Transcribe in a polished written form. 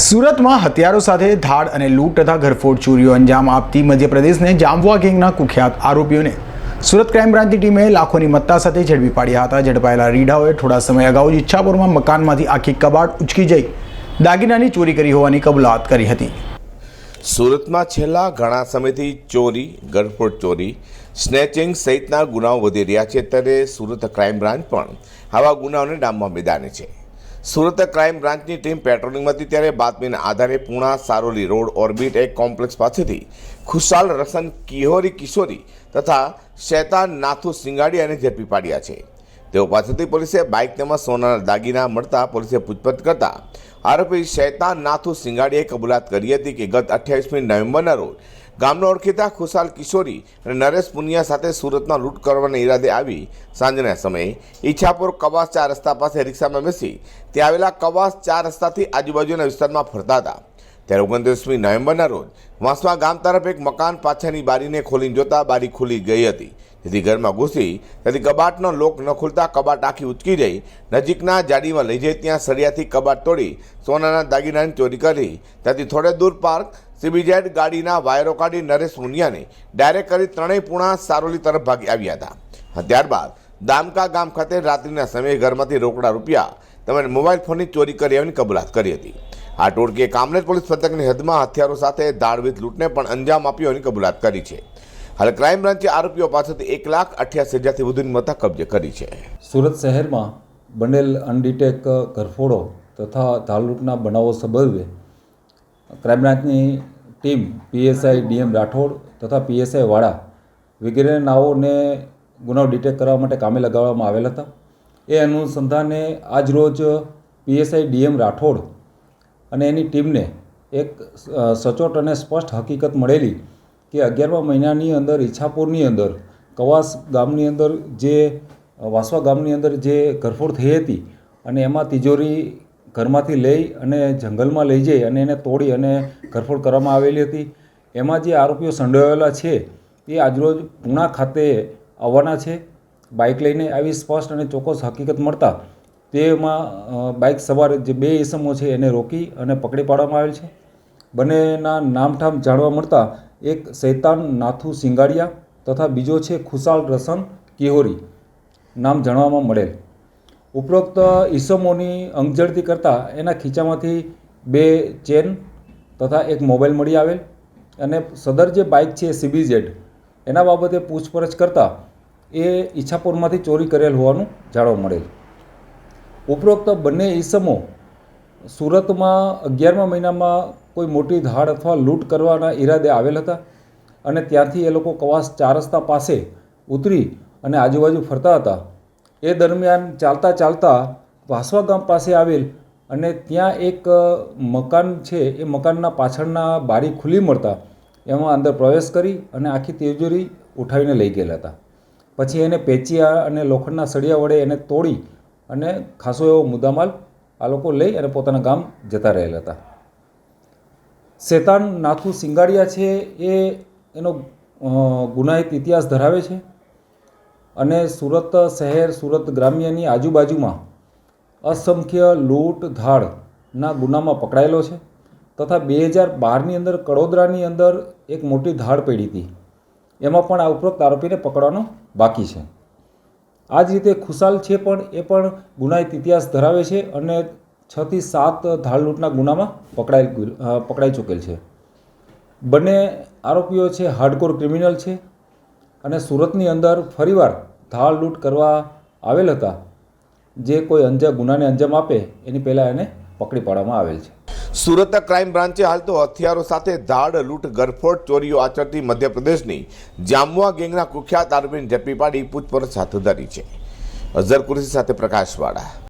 સુરતમાં હથિયારો સાથે ધાડ અને લૂંટ તથા ઘરફોડ ચોરીઓ અંજામ આપતી મધ્યપ્રદેશને જામવા ગેંગના કુખ્યાત આરોપીઓને સુરત ક્રાઇમ બ્રાન્ચની ટીમે લાખોની મત્તા સાથે ઝડપી પાડ્યા હતા। ઝડપાયેલા રીઢાઓએ થોડા સમય અગાઉ ઈચ્છાપુરમાં મકાનમાંથી આખી કબાટ ઉંચકી જઈ દાગીનાની ચોરી કરી હોવાની કબૂલાત કરી હતી। સુરતમાં છેલ્લા ઘણા સમયથી ચોરી, ઘરફોડ ચોરી, સ્નેચિંગ સહિતના ગુનાઓ વધી રહ્યા છે, ત્યારે સુરત ક્રાઇમ બ્રાન્ચ પણ આવા ગુનાઓને ડામવા મેદાને છે। સુરત ક્રાઇમ બ્રાન્ચની ટીમ પેટ્રોલિંગમાં હતી ત્યારે બાતમીના આધારે પૂણા સારોલી રોડ ઓર્બિટ એક કોમ્પ્લેક્સ પાસેથી ખુશાલ રસન કિશોરી તથા શૈતાન નાથુ સિંગાડિયાને ઝડપી પાડ્યા છે। તેઓ પાસેથી પોલીસે બાઇક તેમજ સોનાના દાગીના મળતા પોલીસે પૂછપરછ કરતા આરોપી શૈતાન નાથુ સિંગાડિયાએ કબૂલાત કરી હતી કે ગત 28મી નવેમ્બરના રોજ ગામના ઓળખીતા ખુશાલ કિશોરી અને નરેશ પુનિયા સાથે સુરતમાં લૂંટ કરવાના ઈરાદે આવી સાંજના સમયે ઈચ્છાપુર કવાસ 4 રસ્તા પાસે રિક્ષામાં બેસી ત્યાં આવેલા કવાસ 4 રસ્તાથી આજુબાજુના વિસ્તારમાં ફરતા હતા। ત્યારે 29મી નવેમ્બરના રોજ વાંસવા ગામ તરફ એક મકાન પાછળની બારીને ખોલીને જોતા બારી ખુલી ગઈ હતી, જેથી ઘરમાં ઘૂસી તેથી કબાટનો લોક ન ખુલતા કબાટ આખી ઉચકી જઈ નજીકના જાડીમાં લઈ જઈ ત્યાં સળિયાથી કબાટ તોડી સોનાના દાગીનાની ચોરી કરી ત્યાંથી થોડે દૂર પાર્ક CBZ ગાડીના વાયરો કાઢી નરેશ મુનિયાને ડાયરેક્ટ કરી ત્રણેય પૂણા સારોલી તરફ ભાગી આવ્યા હતા। ત્યારબાદ દામકા ગામ ખાતે રાત્રિના સમયે ઘરમાંથી રોકડા રૂપિયા તેમજ મોબાઈલ ફોનની ચોરી કરી આવવાની કબૂલાત કરી હતી। આ ટોળકીએ કામરેજ પોલીસ મથકની હદમાં હથિયારો સાથે દાળવીત લૂંટને પણ અંજામ આપ્યો હોવાની કબૂલાત કરી છે। હાલ ક્રાઇમ બ્રાન્ચે આરોપીઓ પાસેથી 1,88,000થી વધુની મત્તા કબજે કરી છે। સુરત શહેરમાં બનેલ અનડિટેક ઘરફોડો તથા દાળ લૂંટના બનાવો સંદર્ભે ક્રાઇમ બ્રાન્ચની ટીમ PSI DM રાઠોડ તથા PSI વાડા વગેરે નાઓને ગુનાઓ ડિટેક્ટ કરવા માટે કામે લગાવવામાં આવેલ હતા। એ અનુસંધાને આજરોજ PSI DM રાઠોડ અને એની ટીમને એક સચોટ અને સ્પષ્ટ હકીકત મળેલી કે 11મા મહિનાની અંદર ઈચ્છાપુરની અંદર કવાસ ગામની અંદર જે વાસવા ગામની અંદર જે ઘરફોડ થઈ હતી અને એમાં તિજોરી ઘરમાંથી લઈ અને જંગલમાં લઈ જઈ અને એને તોડી અને ઘરફોડ કરવામાં આવેલી હતી। એમાં જે આરોપીઓ સંડોવાયેલા છે એ આજરોજ પૂણા ખાતે આવવાના છે બાઇક લઈને। આવી સ્પષ્ટ અને ચોક્કસ હકીકત મળતા તેમાં બાઇક સવાર જે 2 ઇસમો છે એને રોકી અને પકડી પાડવામાં આવેલ છે। બંનેના નામઠામ જાણવા મળતા એક શૈતાન નાથુ સિંગાડિયા તથા બીજો છે ખુશાલ રસન કિહોરી નામ જાણવામાં મળેલ। ઉપરોક્ત ઈસમોની અંગઝડતી કરતાં એના ખીચામાંથી 2 ચેન તથા એક મોબાઈલ મળી આવેલ અને સદર જે બાઇક છે CBZ એના બાબતે પૂછપરછ કરતાં એ ઈચ્છાપુરમાંથી ચોરી કરેલ હોવાનું જાણવા મળેલ। ઉપરોક્ત બંને ઈસમો સુરતમાં 11મા મહિનામાં કોઈ મોટી ધાડ અથવા લૂંટ કરવાના ઈરાદે આવેલ હતા અને ત્યાંથી એ લોકો કવાસ 4 રસ્તા પાસે ઉતરી અને આજુબાજુ ફરતા હતા। એ દરમિયાન ચાલતા વાસવા ગામ પાસે આવેલ અને ત્યાં એક મકાન છે, એ મકાનના પાછળના બારી ખુલ્લી મળતા એમાં અંદર પ્રવેશ કરી અને આખી તિજોરી ઉઠાવીને લઈ ગયેલા હતા। પછી એને પેચિયા અને લોખંડના સળિયા વડે એને તોડી અને ખાસો એવો મુદ્દામાલ આ લોકો લઈ અને પોતાના ગામ જતા રહેલા હતા। શૈતાન નાથુ સિંગાડિયા છે એ એનો ગુનાહિત ઇતિહાસ ધરાવે છે અને સુરત શહેર સુરત ગ્રામ્યની આજુબાજુમાં અસંખ્ય લૂંટ ધાડના ગુનામાં પકડાયેલો છે તથા 2012ની અંદર કડોદરાની અંદર એક મોટી ધાડ પડી હતી, એમાં પણ આ ઉપરોક્ત આરોપીને પકડવાનો બાકી છે। આ જ રીતે ખુશાલ છે પણ એ પણ ગુનાહિત ઇતિહાસ ધરાવે છે અને 6 થી 7 ધાડ લૂંટના ગુનામાં પકડાઈ ચૂકેલ છે। બંને આરોપીઓ છે હાર્ડકોર ક્રિમિનલ છે અને સુરતની અંદર ફરીવાર ધાડ લૂંટ કરવા આવેલ હતા। જે કોઈ ગુનાને અંજામ આપે એની પહેલાં એને પકડી પાડવામાં આવેલ છે। સુરત ક્રાઇમ બ્રાન્ચે હાલ તો હથિયારો સાથે ધાડ લૂંટ ઘરફોડ ચોરીઓ આચરતી મધ્યપ્રદેશની જામવા ગેંગના કુખ્યાત આરોપીને ઝડપી પાડી પૂછપરછ હાથ ધરી છે। અઝર કુરેશી સાથે પ્રકાશવાળા।